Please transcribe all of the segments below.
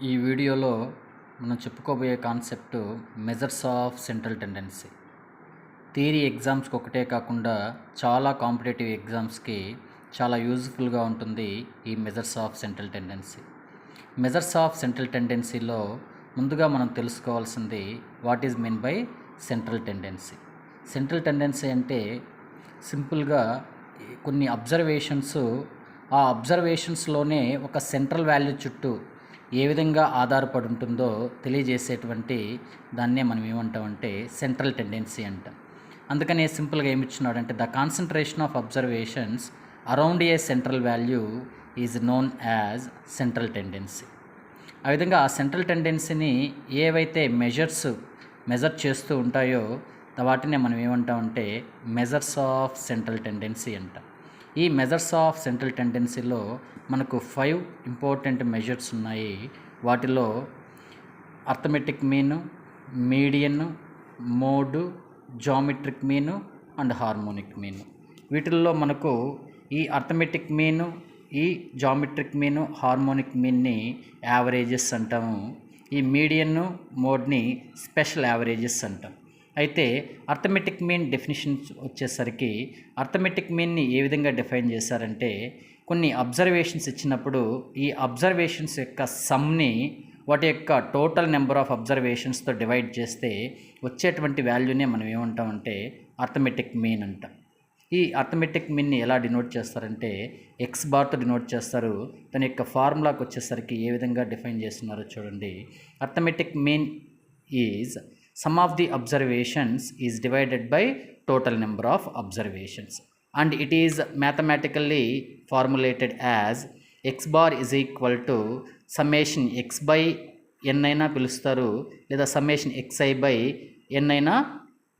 ఈ వీడియోలో మనం చెప్పుకోబోయే concept measures of central tendency. Theory ఎగ్జామ్స్కి ఒకటే కాకుండా చాలా కాంపిటేటివ్ ఎగ్జామ్స్కి చాలా యూజ్ఫుల్గా ఉంటుంది ఈ measures of central tendency. Measures of central టెండెన్సీలో ముందుగా మనం తెలుసుకోవాల్సింది what is mean by central tendency. Central tendency అంటే సింపుల్గా కొన్ని అబ్జర్వేషన్స్, ఆ అబ్జర్వేషన్స్లోనే ఒక సెంట్రల్ వాల్యూ చుట్టూ ఏ విధంగా ఆధారపడి ఉంటుందో తెలియజేసేటువంటి దాన్నే మనం ఏమంటామంటే సెంట్రల్ టెండెన్సీ అంటాం. అందుకనే సింపుల్గా ఏమిచ్చినాడంటే the concentration of observations around a central value is known as central tendency. ఆ విధంగా ఆ సెంట్రల్ టెండెన్సీని ఏవైతే మెజర్ చేస్తూ ఉంటాయో వాటినే మనం ఏమంటామంటే మెజర్స్ ఆఫ్ సెంట్రల్ టెండెన్సీ అంటాం. ఈ మెజర్స్ ఆఫ్ సెంట్రల్ టెండెన్సీలో మనకు 5 ఇంపార్టెంట్ మెజర్స్ ఉన్నాయి. వాటిలో arithmetic mean, median, mode, geometric mean and harmonic mean. వీటిల్లో మనకు ఈ అర్థమెటిక్ మీను, ఈ జామెట్రిక్ మీను, హార్మోనిక్ మీన్ని యావరేజెస్ అంటాము. ఈ మీడియన్, మోడ్ని స్పెషల్ యావరేజెస్ అంటాం. అయితే అర్థమెటిక్ మీన్ డెఫినిషన్ వచ్చేసరికి అర్థమెటిక్ మీన్ని ఏ విధంగా డిఫైన్ చేశారంటే కొన్ని అబ్జర్వేషన్స్ ఇచ్చినప్పుడు ఈ అబ్జర్వేషన్స్ యొక్క సమ్ని వాటి యొక్క టోటల్ నెంబర్ ఆఫ్ అబ్జర్వేషన్స్తో డివైడ్ చేస్తే వచ్చేటువంటి వాల్యూనే మనం ఏమంటామంటే అర్థమెటిక్ మీన్ అంటాం. ఈ అర్థమెటిక్ మీన్ని ఎలా డినోట్ చేస్తారంటే ఎక్స్ బార్తో డినోట్ చేస్తారు. దాని యొక్క ఫార్ములాకి వచ్చేసరికి ఏ విధంగా డిఫైన్ చేస్తున్నారో చూడండి. Arithmetic mean is sum of the observations is divided by total number of observations and it is mathematically formulated as x bar is equal to summation x by n అయినా పిలుస్తారు లేదా summation xi by n అయినా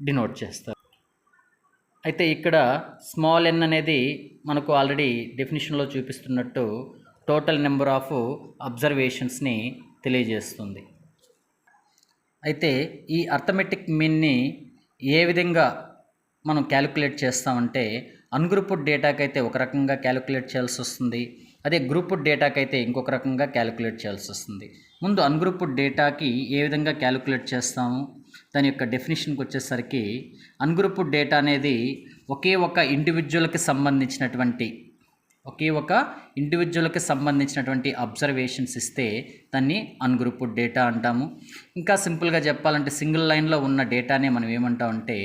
denote చేస్తారు. అయితే ఇక్కడ small n అనేది మనకు already డెఫినిషన్లో చూపిస్తున్నట్టు టోటల్ నెంబర్ ఆఫ్ అబ్జర్వేషన్స్ని తెలియజేస్తుంది. అయితే ఈ అర్థమెటిక్ మీన్ని ఏ విధంగా మనం క్యాలిక్యులేట్ చేస్తామంటే అన్గ్రూప్డ్ డేటాకి అయితే ఒక రకంగా క్యాలిక్యులేట్ చేయాల్సి వస్తుంది, అదే గ్రూప్డ్ డేటాకి అయితే ఇంకొక రకంగా క్యాలిక్యులేట్ చేయాల్సి వస్తుంది. ముందు అన్గ్రూప్డ్ డేటాకి ఏ విధంగా క్యాలిక్యులేట్ చేస్తాము దాని యొక్క డెఫినేషన్కి వచ్చేసరికి అన్గ్రూప్డ్ డేటా అనేది ఒకే ఒక ఇండివిజువల్కి సంబంధించినటువంటి అబ్జర్వేషన్స్ ఇస్తే దాన్ని అన్గ్రూప్డ్ డేటా అంటాము. ఇంకా సింపుల్గా చెప్పాలంటే సింగిల్ లైన్లో ఉన్న డేటానే మనం ఏమంటామంటే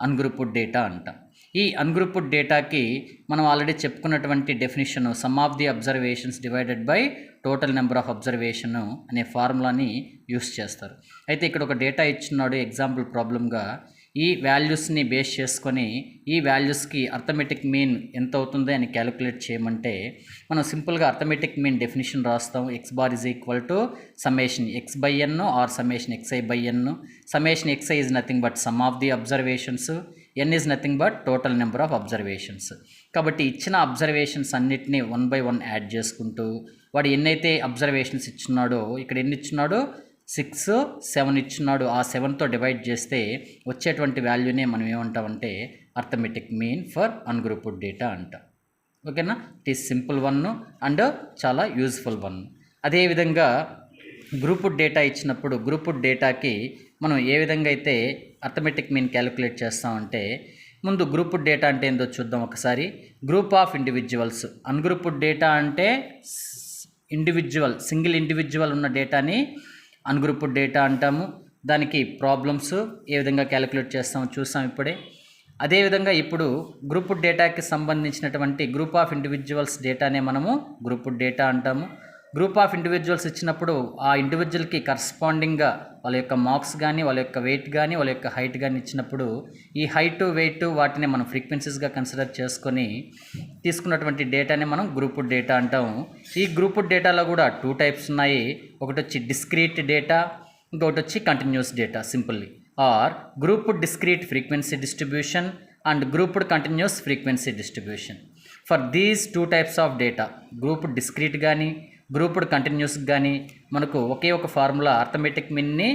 అన్గ్రూప్డ్ డేటా అంటాం. ఈ అన్గ్రూప్డ్ డేటాకి మనం ఆల్రెడీ చెప్పుకున్నటువంటి definition some of the observations divided by total number of observation అనే ఫార్ములాని యూస్ చేస్తారు. అయితే ఇక్కడ ఒక డేటా ఇచ్చినాడు ఎగ్జాంపుల్ ప్రాబ్లంగా. ఈ వాల్యూస్ని బేస్ చేసుకొని ఈ వాల్యూస్కి అర్థమెటిక్ మీన్ ఎంత అవుతుంది అని క్యాలిక్యులేట్ చేయమంటే మనం సింపుల్గా అర్థమెటిక్ మీన్ డెఫినేషన్ రాస్తాం. X bar is equal to summation X by N or summation X I by N. Summation X I is nothing but sum of the observations, N is nothing but total number of observations. కాబట్టి ఇచ్చిన observations అన్నిటినీ 1 by 1 add చేసుకుంటూ వాడు ఎన్నైతే observations ఇచ్చున్నాడో ఇక్కడ ఎన్ని ఇచ్చున్నాడో 6, 7 ఇచ్చున్నాడు, ఆ 7తో divide చేస్తే వచ్చేటువంటి వాల్యూనే మనం ఏమంటామంటే arithmetic mean for ungrouped data అంటాం. ఓకేనా? It is simple one and చాలా యూజ్ఫుల్ వన్. అదేవిధంగా గ్రూప్డ్ డేటా ఇచ్చినప్పుడు గ్రూప్డ్ డేటాకి మనం ఏ విధంగా అయితే అర్థమెటిక్ మీన్ క్యాలిక్యులేట్ చేస్తామంటే ముందు గ్రూప్డ్ డేటా అంటే ఏందో చూద్దాం ఒకసారి. Group of individuals. Ungrouped data అంటే సింగిల్ ఇండివిజువల్ ఉన్న డేటాని అన్గ్రూప్డ్ డేటా అంటాము. దానికి ప్రాబ్లమ్స్ ఏ విధంగా క్యాలిక్యులేట్ చేస్తామో చూసాం ఇప్పుడే. అదేవిధంగా ఇప్పుడు గ్రూప్డ్ డేటాకి సంబంధించినటువంటి గ్రూప్ ఆఫ్ ఇండివిజువల్స్ డేటానే మనము గ్రూప్డ్ డేటా అంటాము. గ్రూప్ ఆఫ్ ఇండివిజువల్స్ ఇచ్చినప్పుడు ఆ ఇండివిజువల్కి కరస్పాండింగ్గా వాళ్ళ యొక్క మార్క్స్ కానీ వాళ్ళ యొక్క వెయిట్ కానీ వాళ్ళ యొక్క హైట్ కానీ ఇచ్చినప్పుడు ఈ హైట్ వెయిట్ వాటిని మనం ఫ్రీక్వెన్సీస్గా కన్సిడర్ చేసుకొని తీసుకున్నటువంటి డేటాని మనం గ్రూప్డ్ డేటా అంటాము. ఈ గ్రూప్డ్ డేటాలో కూడా 2 టైప్స్ ఉన్నాయి. ఒకటి వచ్చి డిస్క్రీట్ డేటా, ఇంకొకటి వచ్చి continuous data. Simply or grouped discrete frequency distribution and grouped continuous frequency distribution. For these 2 types of data grouped discrete కానీ గ్రూప్డ్ కంటిన్యూస్ కానీ మనకు ఒకే ఒక ఫార్ములా అర్థమెటిక్ మీన్ని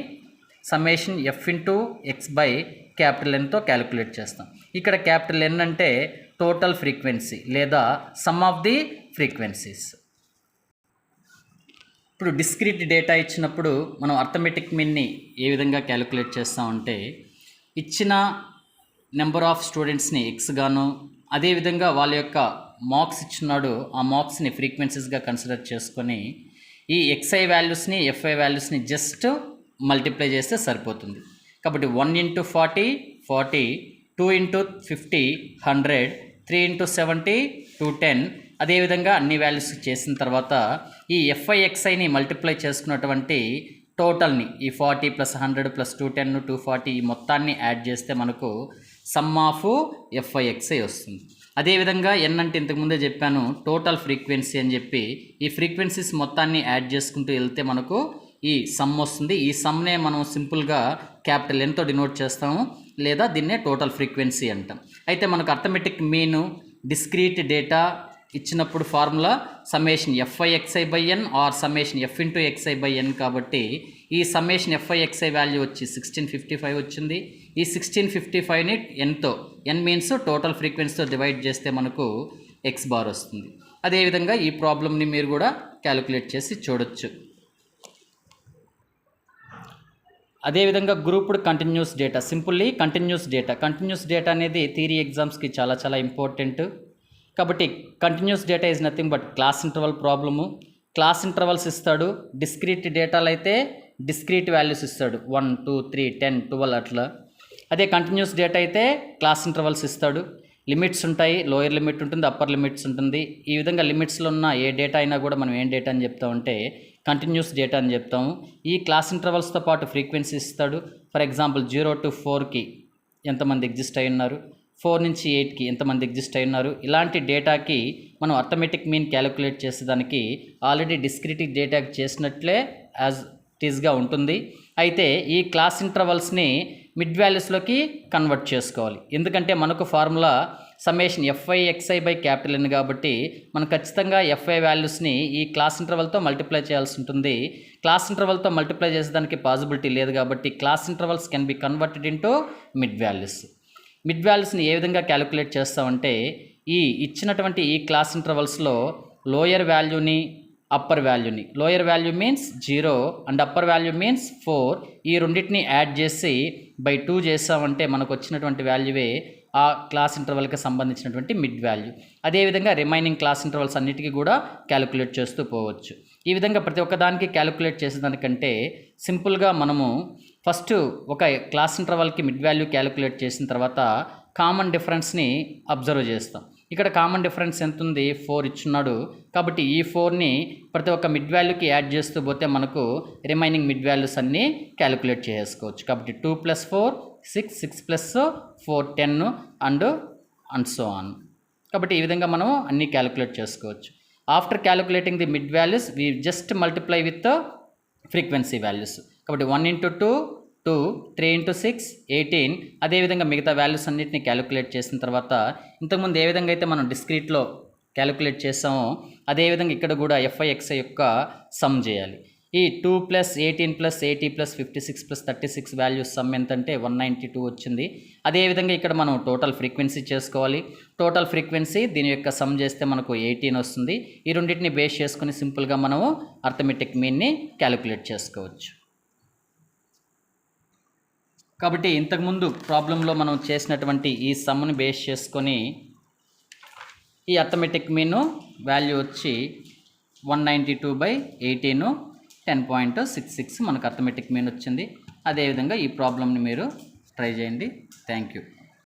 summation f into x by capital ఎన్తో calculate చేస్తాం. ఇక్కడ capital n అంటే టోటల్ ఫ్రీక్వెన్సీ లేదా సమ్ ఆఫ్ ది ఫ్రీక్వెన్సీస్. ఇప్పుడు డిస్క్రీట్ డేటా ఇచ్చినప్పుడు మనం అర్థమెటిక్ మీన్ని ఏ విధంగా క్యాలిక్యులేట్ చేస్తామంటే ఇచ్చిన నెంబర్ ఆఫ్ స్టూడెంట్స్ని ఎక్స్ గాను అదేవిధంగా వాళ్ళ యొక్క మార్క్స్ ఇచ్చినాడు ఆ మార్క్స్ని ఫ్రీక్వెన్సీస్గా కన్సిడర్ చేసుకొని ఈ ఎక్స్ఐ వాల్యూస్ని ఎఫ్ఐ వాల్యూస్ని జస్ట్ మల్టిప్లై చేస్తే సరిపోతుంది. కాబట్టి 1 × 40 40, 2 × 50 100, 3 × 70 210. అదేవిధంగా అన్ని వాల్యూస్ చేసిన తర్వాత ఈ ఎఫ్ఐ ఎక్స్ఐని మల్టిప్లై చేసుకున్నటువంటి టోటల్ని ఈ 40 + 100 + 210 240 ఈ మొత్తాన్ని యాడ్ చేస్తే మనకు సమ్ ఆఫ్ ఎఫ్ఐ ఎక్స్ఐ వస్తుంది. అదేవిధంగా ఎన్ అంటే ఇంతకుముందే చెప్పాను టోటల్ ఫ్రీక్వెన్సీ అని చెప్పి ఈ ఫ్రీక్వెన్సీస్ మొత్తాన్ని యాడ్ చేసుకుంటూ వెళ్తే మనకు ఈ సమ్ వస్తుంది. ఈ సమ్నే మనం సింపుల్గా క్యాపిటల్ ఎన్తో డినోట్ చేస్తాము లేదా దీన్నే టోటల్ ఫ్రీక్వెన్సీ అంటాం. అయితే మనకు అర్థమెటిక్ మీన్ డిస్క్రీట్ డేటా ఇచ్చినప్పుడు formula summation f i xi by N or summation f into x i by n. కాబట్టి ఈ సమ్మేషన్ ఎఫ్ఐ ఎక్స్ఐ వాల్యూ వచ్చి 1655 వచ్చింది. ఈ 1655ని ఎన్తో, ఎన్ మీన్స్ టోటల్ ఫ్రీక్వెన్సీతో డివైడ్ చేస్తే మనకు ఎక్స్ బార్ వస్తుంది. అదేవిధంగా ఈ ప్రాబ్లమ్ని మీరు కూడా క్యాలిక్యులేట్ చేసి చూడొచ్చు. అదేవిధంగా grouped continuous data, simply continuous data అనేది థియరీ ఎగ్జామ్స్కి చాలా ఇంపార్టెంట్. కాబట్టి continuous data is nothing but class interval problem. Class intervals ఇస్తాడు. డిస్క్రీట్ డేటాలు అయితే డిస్క్రీట్ వాల్యూస్ ఇస్తాడు 1 2 3 10 12 అట్లా. అదే కంటిన్యూస్ డేటా అయితే క్లాస్ ఇంటర్వల్స్ ఇస్తాడు. లిమిట్స్ ఉంటాయి, లోయర్ లిమిట్ ఉంటుంది, అప్పర్ లిమిట్స్ ఉంటుంది. ఈ విధంగా లిమిట్స్లో ఉన్న ఏ డేటా అయినా కూడా మనం ఏం డేటా అని చెప్తామంటే కంటిన్యూస్ డేటా అని చెప్తాము. ఈ క్లాస్ ఇంటర్వల్స్తో పాటు ఫ్రీక్వెన్సీ ఇస్తాడు. ఫర్ ఎగ్జాంపుల్ 0 to 4కి ఎంతమంది ఎగ్జిస్ట్ అయి ఉన్నారు, 4 నుంచి 8కి ఎంతమంది ఎగ్జిస్ట్ అయి ఉన్నారు. ఇలాంటి డేటాకి మనం అర్థమెటిక్ మీన్ క్యాలిక్యులేట్ చేసేదానికి ఆల్రెడీ డిస్క్రీట్ డేటాకి చేసినట్లే యాజ్ ఇట్ ఈస్గా ఉంటుంది. అయితే ఈ క్లాస్ ఇంటర్వల్స్ని మిడ్ వాల్యూస్లోకి కన్వర్ట్ చేసుకోవాలి. ఎందుకంటే మనకు formula summation f i xi by capital N కాబట్టి మనం ఖచ్చితంగా ఎఫ్ఐ వాల్యూస్ని ఈ క్లాస్ ఇంటర్వల్తో మల్టిప్లై చేయాల్సి ఉంటుంది. క్లాస్ ఇంటర్వల్తో మల్టిప్లై చేసేదానికి పాసిబిలిటీ లేదు కాబట్టి class intervals can be converted into mid values. Mid వాల్యూస్ని ఏ విధంగా క్యాలిక్యులేట్ చేస్తామంటే ఈ ఇచ్చినటువంటి ఈ క్లాస్ ఇంటర్వల్స్లో లోయర్ వాల్యూని అప్పర్ వాల్యూని, lower value means 0 and upper value means 4, ఈ రెండింటిని యాడ్ చేసి బై 2 చేసామంటే మనకు వచ్చినటువంటి వాల్యూవే ఆ క్లాస్ ఇంటర్వల్కి సంబంధించినటువంటి మిడ్ వాల్యూ. అదేవిధంగా రిమైనింగ్ క్లాస్ ఇంటర్వల్స్ అన్నిటికీ కూడా క్యాలిక్యులేట్ చేస్తూ పోవచ్చు. ఈ విధంగా ప్రతి ఒక్కదానికి క్యాలిక్యులేట్ చేసేదానికంటే సింపుల్గా మనము ఫస్ట్ ఒక క్లాస్ ఇంటర్వల్కి మిడ్ వాల్యూ క్యాలిక్యులేట్ చేసిన తర్వాత కామన్ డిఫరెన్స్ని అబ్జర్వ్ చేస్తాం. ఇక్కడ కామన్ డిఫరెన్స్ ఎంత ఉంది, 4 ఇచ్చున్నాడు. కాబట్టి ఈ 4ని ప్రతి ఒక్క మిడ్ వాల్యూకి యాడ్ చేస్తూ పోతే మనకు రిమైనింగ్ మిడ్ వాల్యూస్ అన్నీ క్యాలిక్యులేట్ చేసుకోవచ్చు. కాబట్టి 2 + 4 6, 6 + 4 10 అండ్ సో ఆన్. కాబట్టి ఈ విధంగా మనం అన్నీ క్యాలిక్యులేట్ చేసుకోవచ్చు. After calculating the mid values we just multiply with frequency values. కాబట్టి 1 × 2 2, 3 × 6 18. అదేవిధంగా మిగతా వాల్యూస్ అన్నింటినీ క్యాలిక్యులేట్ చేసిన తర్వాత ఇంతకుముందు ఏ విధంగా అయితే మనం డిస్క్రీట్లో క్యాలిక్యులేట్ చేసామో అదేవిధంగా ఇక్కడ కూడా ఎఫ్ఐ ఎక్స్ఐ యొక్క సమ్ చేయాలి. ఈ 2 + 18 + 80 + 56 + 36 వాల్యూస్ సమ్ ఎంతంటే 192 వచ్చింది. అదేవిధంగా ఇక్కడ మనం టోటల్ ఫ్రీక్వెన్సీ చేసుకోవాలి. టోటల్ ఫ్రీక్వెన్సీ దీని యొక్క సమ్ చేస్తే మనకు 18 వస్తుంది. ఈ రెండింటిని బేస్ చేసుకుని సింపుల్గా మనము అర్థమెటిక్ మీన్ని క్యాలిక్యులేట్ చేసుకోవచ్చు. కాబట్టి ఇంతకుముందు ప్రాబ్లంలో మనం చేసినటువంటి ఈ సమ్ని బేస్ చేసుకొని ఈ అర్థమెటిక్ మీన్ వాల్యూ వచ్చి 192/18 10.66 మనకు అర్థమెటిక్ మీన్ వచ్చింది. అదేవిధంగా ఈ ప్రాబ్లమ్ని మీరు ట్రై చేయండి. Thank you.